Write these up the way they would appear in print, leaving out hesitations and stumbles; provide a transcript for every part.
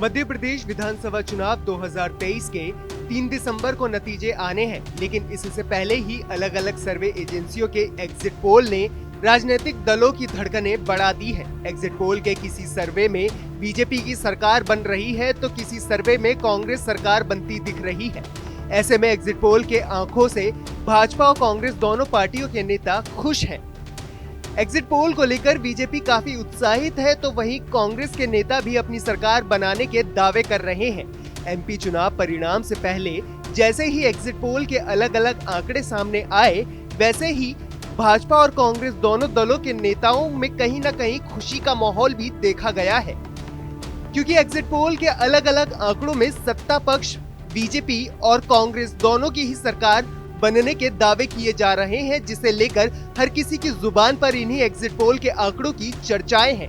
मध्य प्रदेश विधानसभा चुनाव 2023 के 3 दिसंबर को नतीजे आने हैं, लेकिन इससे पहले ही अलग अलग सर्वे एजेंसियों के एग्जिट पोल ने राजनीतिक दलों की धड़कनें बढ़ा दी है। एग्जिट पोल के किसी सर्वे में बीजेपी की सरकार बन रही है तो किसी सर्वे में कांग्रेस सरकार बनती दिख रही है। ऐसे में एग्जिट पोल के आंखों से भाजपा और कांग्रेस दोनों पार्टियों के नेता खुश हैं। एग्जिट पोल को लेकर बीजेपी काफी उत्साहित है तो वहीं कांग्रेस के नेता भी अपनी सरकार बनाने के दावे कर रहे हैं। एमपी चुनाव परिणाम से पहले जैसे ही एग्जिट पोल के अलग अलग आंकड़े सामने आए, वैसे ही भाजपा और कांग्रेस दोनों दलों के नेताओं में कहीं न कहीं खुशी का माहौल भी देखा गया है, क्योंकि एग्जिट पोल के अलग अलग आंकड़ों में सत्ता पक्ष बीजेपी और कांग्रेस दोनों की ही सरकार बनने के दावे किए जा रहे हैं, जिसे लेकर हर किसी की जुबान पर इन्हीं एग्जिट पोल के आंकड़ों की चर्चाएं हैं।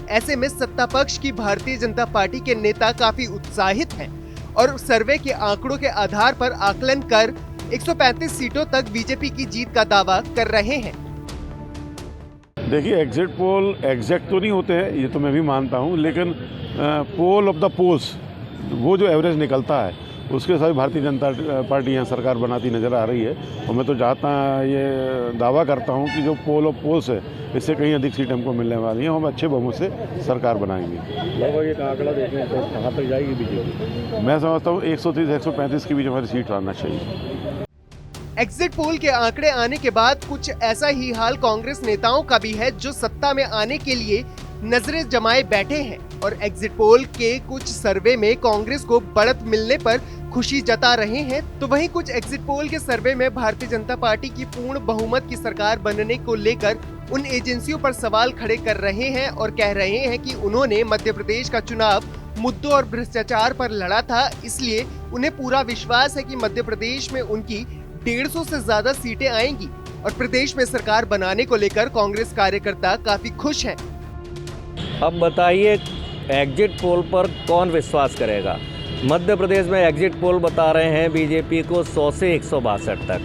ऐसे में सत्ता पक्ष की भारतीय जनता पार्टी के नेता काफी उत्साहित हैं और सर्वे के आंकड़ों के आधार पर आकलन कर 135 सीटों तक बीजेपी की जीत का दावा कर रहे हैं। देखिए, एग्जिट पोल एग्जैक्ट तो नहीं होते हैं, ये तो मैं भी मानता हूँ, लेकिन पोल ऑफ द पोल्स वो जो एवरेज निकलता है उसके साथ भारतीय जनता पार्टी यहाँ सरकार बनाती नज़र आ रही है। और मैं तो ये दावा करता हूँ कि जो पोल ऑफ पोल्स है इससे कहीं अधिक सीट हमको मिलने वाली है। हम अच्छे बहुमत से सरकार बनाएंगे। लगभग एक आंकड़ा देखने तो कहाँ तक जाएगी बीजेपी? मैं समझता हूँ 130-135 के बीच हमारी सीट आना चाहिए। एग्जिट पोल के आंकड़े आने के बाद कुछ ऐसा ही हाल कांग्रेस नेताओं का भी है, जो सत्ता में आने के लिए नजरें जमाए बैठे हैं और एग्जिट पोल के कुछ सर्वे में कांग्रेस को बढ़त मिलने पर खुशी जता रहे हैं, तो वहीं कुछ एग्जिट पोल के सर्वे में भारतीय जनता पार्टी की पूर्ण बहुमत की सरकार बनने को लेकर उन एजेंसियों पर सवाल खड़े कर रहे हैं और कह रहे हैं कि उन्होंने मध्य प्रदेश का चुनाव मुद्दों और भ्रष्टाचार पर लड़ा था, इसलिए उन्हें पूरा विश्वास है कि मध्य प्रदेश में उनकी 150 से ज्यादा सीटें आएंगी और प्रदेश में सरकार बनाने को लेकर कांग्रेस कार्यकर्ता काफी खुश हैं। अब बताइए, एग्जिट पोल पर कौन विश्वास करेगा? मध्य प्रदेश में एग्जिट पोल बता रहे हैं बीजेपी को 100 से 162 तक,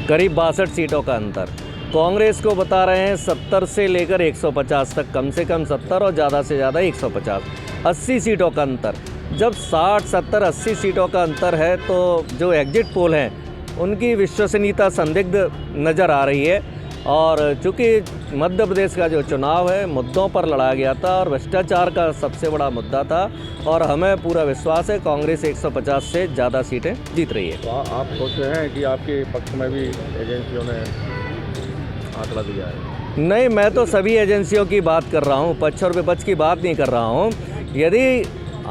करीब 62 सीटों का अंतर। कांग्रेस को बता रहे हैं 70 से लेकर 150 तक, कम से कम 70 और ज़्यादा से ज़्यादा 150, 80 सीटों का अंतर। जब 60, 70, 80 सीटों का अंतर है तो जो एग्जिट पोल हैं उनकी विश्वसनीयता संदिग्ध नज़र आ रही है। और चूँकि मध्य प्रदेश का जो चुनाव है मुद्दों पर लड़ा गया था और भ्रष्टाचार का सबसे बड़ा मुद्दा था, और हमें पूरा विश्वास है कांग्रेस 150 से ज़्यादा सीटें जीत रही है। तो आप सोचते हैं कि आपके पक्ष में भी एजेंसियों ने आंकड़ा दिया है? नहीं, मैं तो सभी एजेंसियों की बात कर रहा हूँ, पक्ष और विपक्ष की बात नहीं कर रहा हूँ। यदि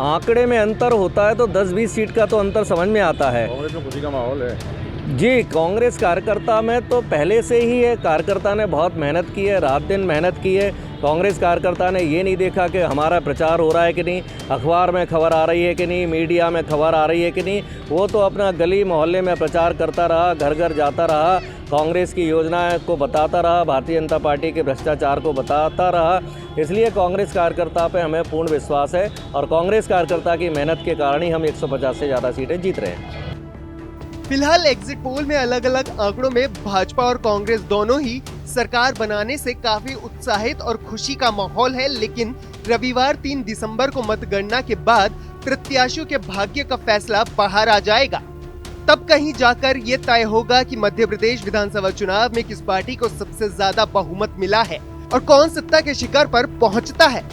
आंकड़े में अंतर होता है तो 10-20 सीट का तो अंतर समझ में आता है। कांग्रेस में खुशी का माहौल है जी। कांग्रेस कार्यकर्ता में तो पहले से ही है, कार्यकर्ता ने बहुत मेहनत की है, रात दिन मेहनत की है। कांग्रेस कार्यकर्ता ने ये नहीं देखा कि हमारा प्रचार हो रहा है कि नहीं, अखबार में खबर आ रही है कि नहीं, मीडिया में खबर आ रही है कि नहीं। वो तो अपना गली मोहल्ले में प्रचार करता रहा, घर घर जाता रहा, कांग्रेस की योजनाएं को बताता रहा, भारतीय जनता पार्टी के भ्रष्टाचार को बताता रहा। इसलिए कांग्रेस कार्यकर्ता पे हमें पूर्ण विश्वास है और कांग्रेस कार्यकर्ता की मेहनत के कारण ही हम 150 से ज़्यादा सीटें जीत रहे हैं। फिलहाल एग्जिट पोल में अलग अलग आंकड़ों में भाजपा और कांग्रेस दोनों ही सरकार बनाने से काफी उत्साहित और खुशी का माहौल है, लेकिन रविवार 3 दिसंबर को मतगणना के बाद प्रत्याशियों के भाग्य का फैसला बाहर आ जाएगा। तब कहीं जाकर ये तय होगा कि मध्य प्रदेश विधानसभा चुनाव में किस पार्टी को सबसे ज्यादा बहुमत मिला है और कौन सत्ता के शिखर पर पहुंचता है।